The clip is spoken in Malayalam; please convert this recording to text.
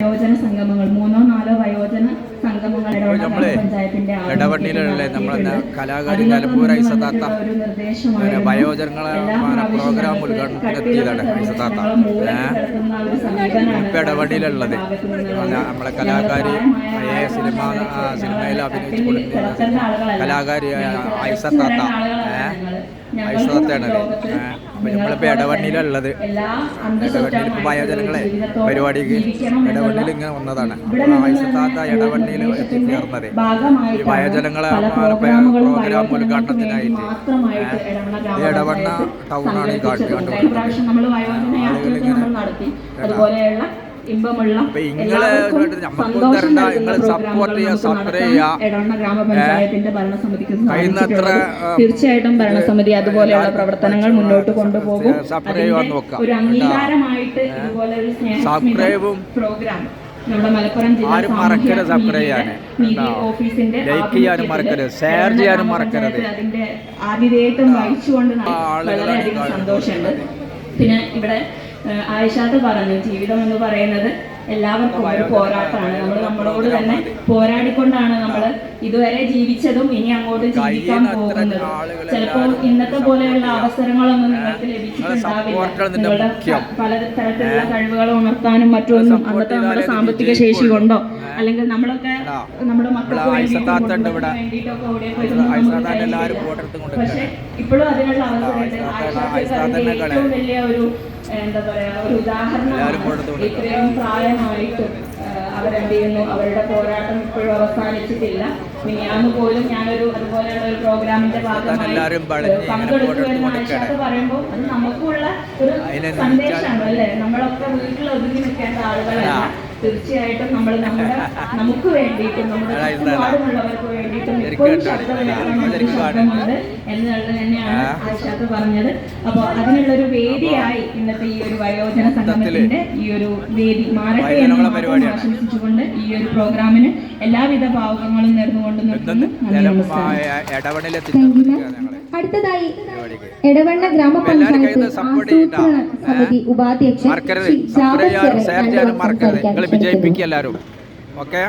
വയോജന സംഗമങ്ങൾ 3-4 വയോജന സംഗമങ്ങൾ പഞ്ചായത്തിന്റെ ഇടവണ്ണിയിലുള്ള നമ്മളെ കലാകാരി നിലമ്പൂർ ഐസത്താത്ത വയോജനങ്ങളെ പ്രോഗ്രാം ഉദ്ഘാടനത്തിനെത്തിയതാണ് ഐസത്താത്ത. ഇപ്പം ഇടവണ്ണിയിലുള്ളത് നമ്മളെ കലാകാരി സിനിമയിൽ അഭിനയിച്ചുകൊണ്ടിരുന്ന കലാകാരി ഐസത്താത്ത ഐസത്താത്താണത്. നമ്മളിപ്പോൾ ഇടവണ്ണിയിലുള്ളത്. ഇടവണ്ണിയിൽ ഇപ്പോൾ വയോജനങ്ങളെ പരിപാടിക്ക് ഇടവണ്ണിയിൽ ഇങ്ങനെ വന്നതാണ്. ഐസത്താത്ത ഇടവണ്ണിയിൽ എത്തിച്ചേർന്നത് ഈ വയോജനങ്ങളെ പ്രോഗ്രാം ഉദ്ഘാടനത്തിനായിട്ട്. ഇടവണ്ണ ടൗണാണ് ഈ കണ്ടുകൊണ്ടിരിക്കുന്നത്. തീർച്ചയായിട്ടും ഭരണസമിതി അതുപോലെയുള്ള പ്രവർത്തനങ്ങൾ മുന്നോട്ട് കൊണ്ടുപോകും. ഒരു അംഗീകാരമായിട്ട് ഇതുപോലെ ഒരു സ്നേഹവും പ്രോഗ്രാം നമ്മുടെ മലപ്പുറം ജില്ലാ ഓഫീസിന്റെ അതിന്റെ ആതിഥേയത്വം വഹിച്ചുകൊണ്ട് വളരെയധികം സന്തോഷമുണ്ട്. പിന്നെ ഇവിടെ ആയിഷാത്ത് പറഞ്ഞു, ജീവിതം എന്ന് പറയുന്നത് എല്ലാവർക്കും ഒരു പോരാട്ടമാണ്. നമ്മളോട് തന്നെ പോരാടിക്കൊണ്ടാണ് നമ്മൾ ഇതുവരെ ജീവിച്ചതും ഇനി അങ്ങോട്ട് ജീവിക്കാൻ പോകുന്നത്. ചിലപ്പോൾ ഇന്നത്തെ പോലെയുള്ള അവസരങ്ങളൊന്നും നിങ്ങൾക്ക് ലഭിച്ചിട്ടുണ്ടാവില്ല. നിങ്ങളുടെ പല തരത്തിലുള്ള കഴിവുകൾ ഉണർത്താനും മറ്റൊന്നും അന്നത്തെ നമ്മുടെ സാമ്പത്തിക ശേഷി കൊണ്ടോ അല്ലെങ്കിൽ നമ്മളൊക്കെ നമ്മുടെ മക്കൾക്ക് വേണ്ടിയിട്ടൊക്കെ ഓടിയ പോയിരുന്നു. പക്ഷെ ഇപ്പോഴും അതിനുള്ള അവസരമുണ്ട്. ഏറ്റവും വലിയ ഒരു എന്താ പറയാ ഒരു ഉദാഹരണം. ഇത്രയും പ്രായമായിട്ട് അവരെന്ത് ചെയ്യുന്നു, അവരുടെ പോരാട്ടം ഇപ്പോഴും അവസാനിച്ചിട്ടില്ല. മിനിയാന്ന് പോലും ഞാനൊരു അതുപോലെയുള്ള ഒരു പ്രോഗ്രാമിന്റെ ഭാഗമായി പങ്കെടുത്തു എന്ന് ആയിഷാത്ത് പറയുമ്പോൾ അത് നമുക്കുള്ള ഒരു സന്ദേശമാണ് അല്ലേ. നമ്മളൊക്കെ വീട്ടിൽ ഒതുങ്ങി നിൽക്കേണ്ട ആളുകളല്ല. തീർച്ചയായിട്ടും നമ്മൾ നമുക്ക് വേണ്ടിയിട്ടും നമ്മുടെ ചുറ്റുപാടുമുള്ളവർക്ക് വേണ്ടിയിട്ടും ഇപ്പോഴും ശബ്ദമുണ്ട് എന്നുള്ളത് തന്നെയാണ് ആയിഷാത്ത് പറഞ്ഞത്. അപ്പോൾ അതിനുള്ളൊരു വേദിയായി ഇന്നത്തെ ഈ ഒരു വയോജന സംഗമത്തിന്റെ ഈ ഒരു വേദി മാറട്ടെ എന്ന് ആശംസിച്ചുകൊണ്ട് ഈ ഒരു പ്രോഗ്രാമിന് എല്ലാവിധ ഭാവുകങ്ങളും നേർന്നുകൊണ്ട് നിർത്തുന്നു. അടുത്തതായി എടവണ്ണ ഗ്രാമപഞ്ചായത്ത് ആസൂത്രണ സമിതി ഉപാധ്യക്ഷൻ വിജയിപ്പിക്കുക എല്ലാവരും. ഓക്കെ.